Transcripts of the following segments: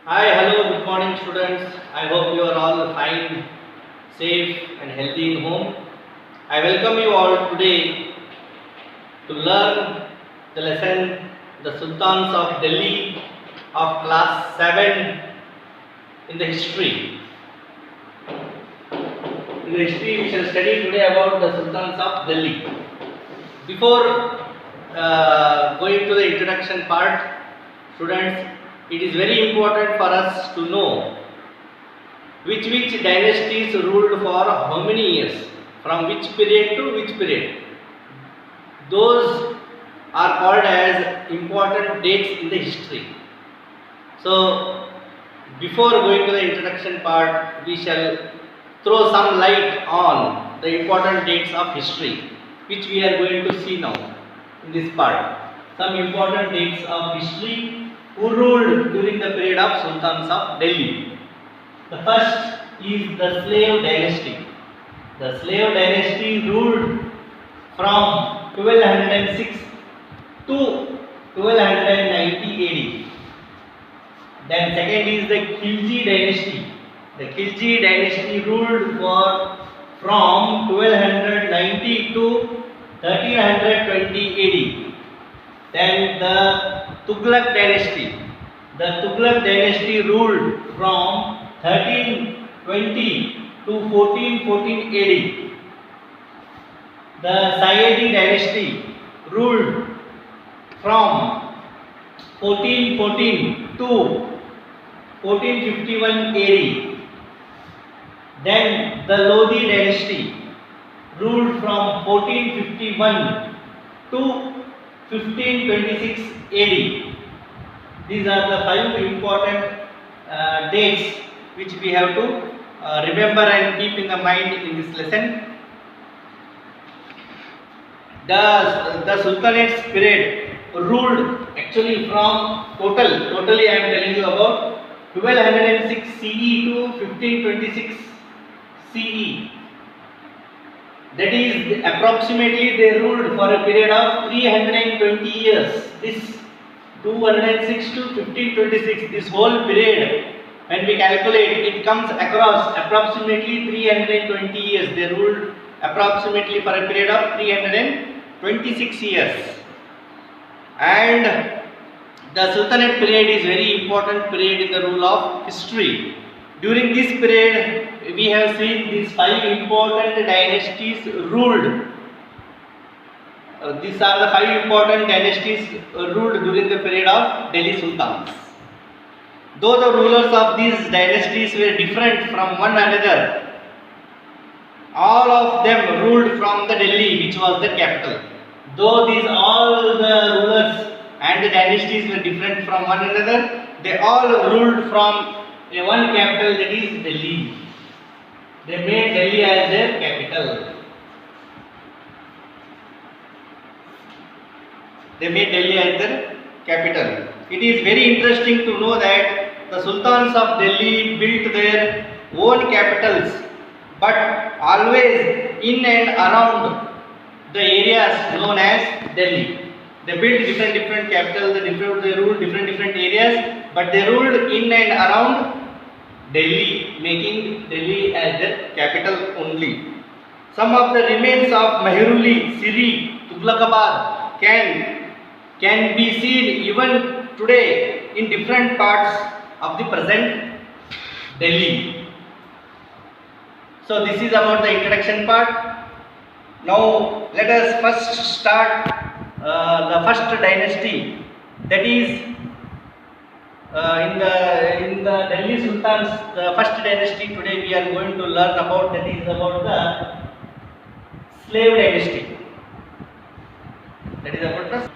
Hi, hello, good morning students. I hope you are all fine, safe and healthy in home. I welcome you all today to learn the lesson The Sultans of Delhi of class 7 in the history. In the history we shall study today about the Sultans of Delhi. Before going to the introduction part, students, it is very important for us to know which dynasties ruled for how many years, from which period to which period. Those are called as important dates in the history. So, before going to the introduction part, we shall throw some light on the important dates of history, which we are going to see now in this part. Some important dates of history who ruled during the period of Sultans of Delhi. The first is the slave dynasty. The slave dynasty ruled from 1206 to 1290 AD. Then second is the Khilji dynasty. The Khilji dynasty ruled from 1290 to 1320 AD. Then the Tughlaq dynasty. The Tughlaq dynasty ruled from 1320 to 1414 AD. The Sayyidi dynasty ruled from 1414 to 1451 AD. Then the Lodi dynasty ruled from 1451 to 1526 AD. These are the 5 important dates which we have to remember and keep in the mind in this lesson. The Sultanate's period ruled actually from totally I am telling you about 1206 CE to 1526 CE. That is approximately they ruled for a period of 320 years. This 206 to 1526, this whole period, when we calculate, it comes across approximately 320 years. They ruled approximately for a period of 326 years. And the Sultanate period is very important period in the rule of history. During this period, we have seen these 5 important dynasties ruled. These are the 5 important dynasties ruled during the period of Delhi Sultans. Though the rulers of these dynasties were different from one another, all of them ruled from the Delhi, which was the capital. Though all the rulers and the dynasties were different from one another, they all ruled from one capital, that is Delhi. They made Delhi as their capital. They made Delhi as their capital. It is very interesting to know that the Sultans of Delhi built their own capitals, but always in and around the areas known as Delhi. They built different capitals, they ruled different areas, but they ruled in and around Delhi, making Delhi as their capital only. Some of the remains of Mehruli, Siri, Tughlaqabad can be seen even today in different parts of the present Delhi. So this is about the introduction part. Now let us first start the first dynasty, that is in the Delhi Sultans. The first dynasty today we are going to learn about, that is about the slave dynasty. That is about the,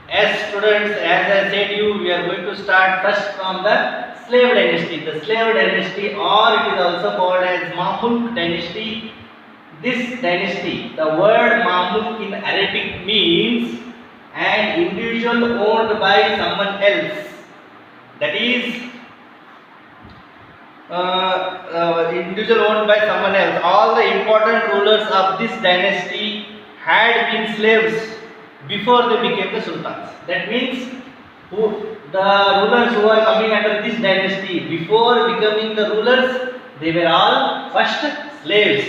as students, as I said you, we are going to start first from the slave dynasty. The slave dynasty, or it is also called as Mamluk dynasty. This dynasty, the word Mamluk in Arabic means an individual owned by someone else. That is individual owned by someone else. All the important rulers of this dynasty had been slaves before they became the sultans. That means the rulers who are coming under this dynasty, before becoming the rulers, they were all first slaves.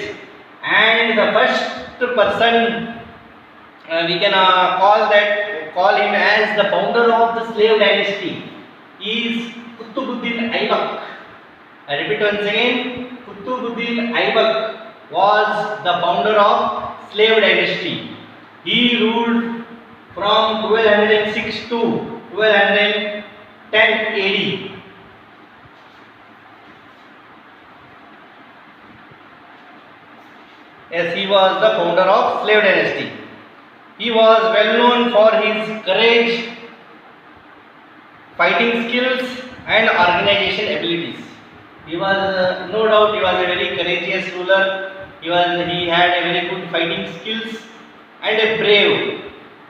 And the first person we can call him as the founder of the slave dynasty is Qutbuddin Aibak. I repeat once again, Qutbuddin Aibak was the founder of slave dynasty. He ruled from 1206 to 1210 AD. Yes, he was the founder of slave dynasty. He was well known for his courage, fighting skills and organization abilities. He was no doubt he was a very courageous ruler. He had a very good fighting skills and a brave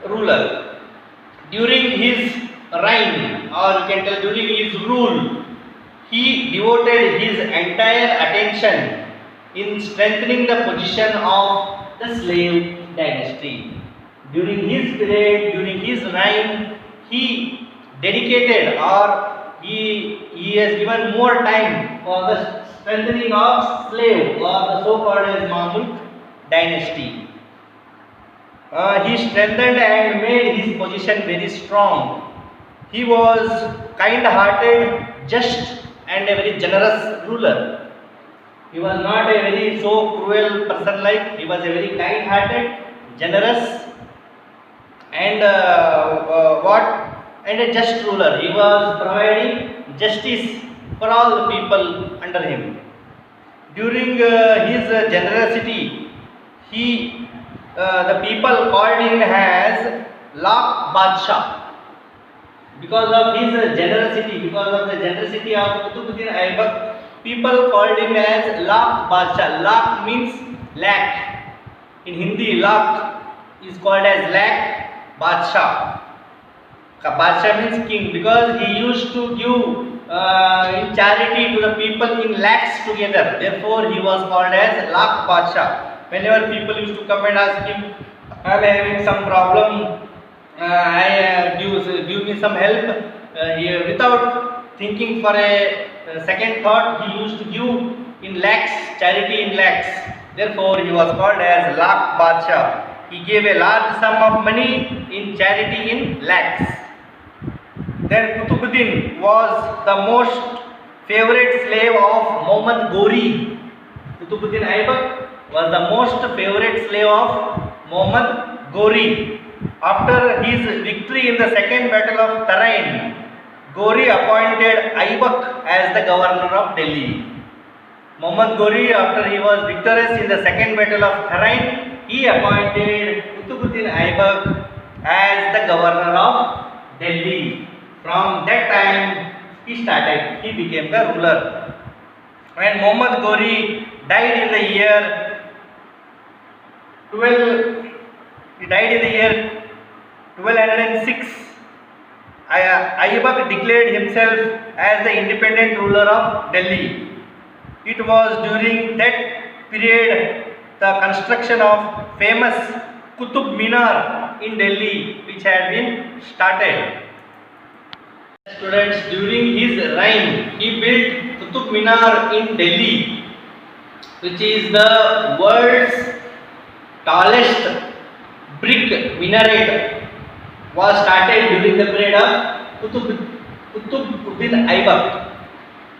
ruler. During his reign, or you can tell during his rule, he devoted his entire attention in strengthening the position of the slave dynasty. During his period, during his reign, he dedicated or he has given more time for the strengthening of slave or the so-called as Mamluk dynasty. He strengthened and made his position very strong. He was kind-hearted, just and a very generous ruler. He was not a very so cruel person like. He was a very kind-hearted, generous and a just ruler. He was providing justice for all the people under him. During his generosity, the people called him as Lakh Badshah. Because of his generosity, because of the generosity of Qutbuddin Aibak, people called him as Lakh Badshah. Lakh means lakh. In Hindi, Lakh is called as Lakh Badshah. Badshah means king, because he used to give in charity to the people in lakhs together. Therefore, he was called as Lakh Badshah. Whenever people used to come and ask him, I am having some problem, give me some help, without thinking for a second thought, he used to give in lakhs, charity in lakhs. Therefore, he was called as Lakh Badshah. He gave a large sum of money in charity in lakhs. Then Qutbuddin was the most favorite slave of Muhammad Ghori. Qutbuddin Aibak was the most favorite slave of Muhammad Ghori. After his victory in the second battle of Tarain, Ghori appointed Aibak as the governor of Delhi. Muhammad Ghori, after he was victorious in the second battle of Tarain, he appointed Qutbuddin Aibak as the governor of Delhi. From that time, he became the ruler. When Muhammad Ghori died in the year 1206, Aibak declared himself as the independent ruler of Delhi. It was during that period the construction of famous Qutub Minar in Delhi which had been started. Students, during his reign, he built Qutub Minar in Delhi, which is the world's tallest brick minaret. Was started during the period of Qutbuddin Aibak.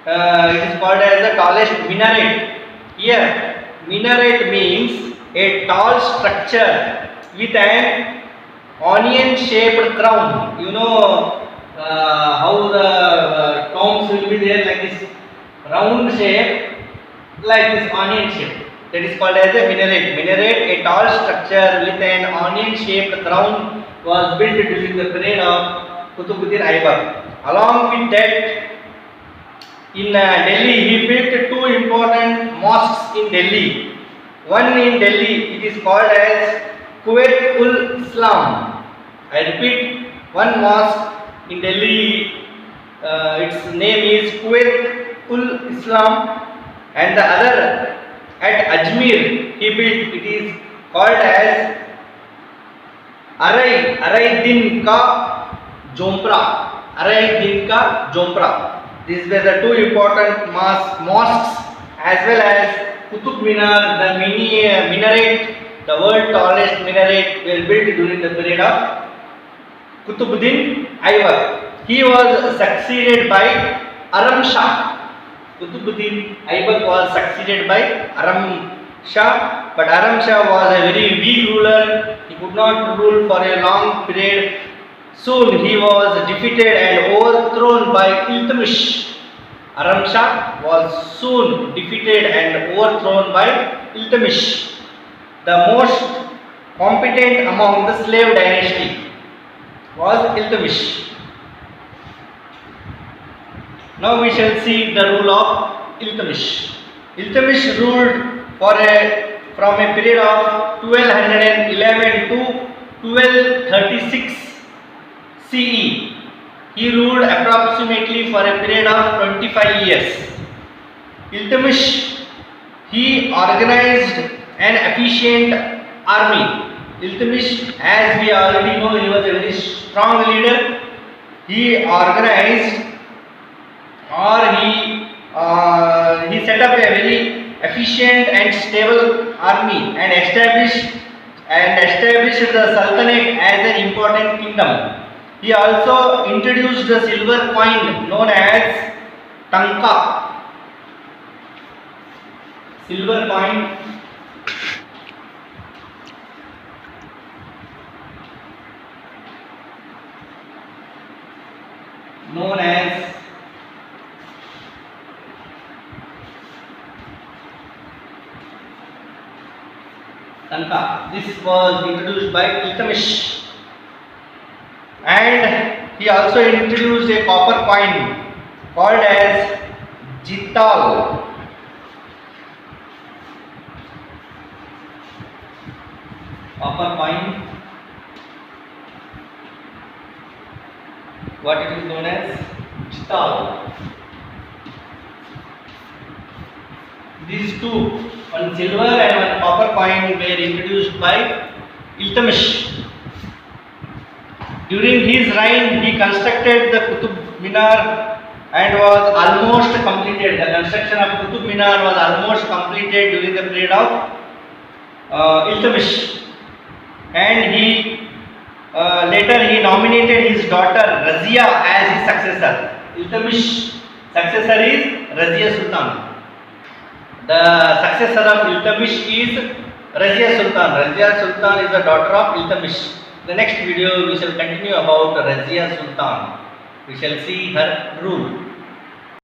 It is called as the tallest minaret. Here, minaret means a tall structure with an onion-shaped crown. You know how the tombs will be there like this round shape, like this onion shape. That is called as a minaret. Minaret, a tall structure with an onion-shaped crown, was built during the period of Qutbuddin Aibak. Along with that, in Delhi, he built two important mosques in Delhi. One in Delhi, it is called as Quwwat-ul-Islam. I repeat, one mosque in Delhi, its name is Quwwat-ul-Islam, and the other at Ajmer he built, it is called as Arai Din Ka Jhopra. Arai Din Ka Jhopra. These were the two important mosques, as well as Qutub Minar, the minaret, the world tallest minaret, were built during the period of Qutbuddin Aibak. He was succeeded by Aram Shah. Qutbuddin Aibak was succeeded by Aram Shah, but Aram Shah was a very weak ruler. He could not rule for a long period. Soon he was defeated and overthrown by Iltutmish. Aram Shah was soon defeated and overthrown by Iltutmish, the most competent among the slave dynasty was Iltutmish. Now we shall see the rule of Iltutmish. Iltutmish ruled from a period of 1211 to 1236 CE. He ruled approximately for a period of 25 years. Iltutmish, he organized an efficient army. Iltutmish, as we already know, he was a very strong leader. He organized, or he set up a very efficient and stable army and established the Sultanate as an important kingdom. He also introduced the silver coin known as Tanka. Silver coin known as Tanka. This was introduced by Iltutmish. And he also introduced a copper coin called as Jital. Copper coin, what it is known as Jital. These two, one silver and one copper coin, were introduced by Iltutmish. During his reign, he constructed the Qutub Minar and was almost completed. The construction of Qutub Minar was almost completed during the period of Iltutmish. And later he nominated his daughter Razia as his successor. Iltutmish's successor is Razia Sultan. The successor of Iltutmish is Razia Sultan. Razia Sultan is the daughter of Iltutmish. The next video we shall continue about Razia Sultan. We shall see her rule.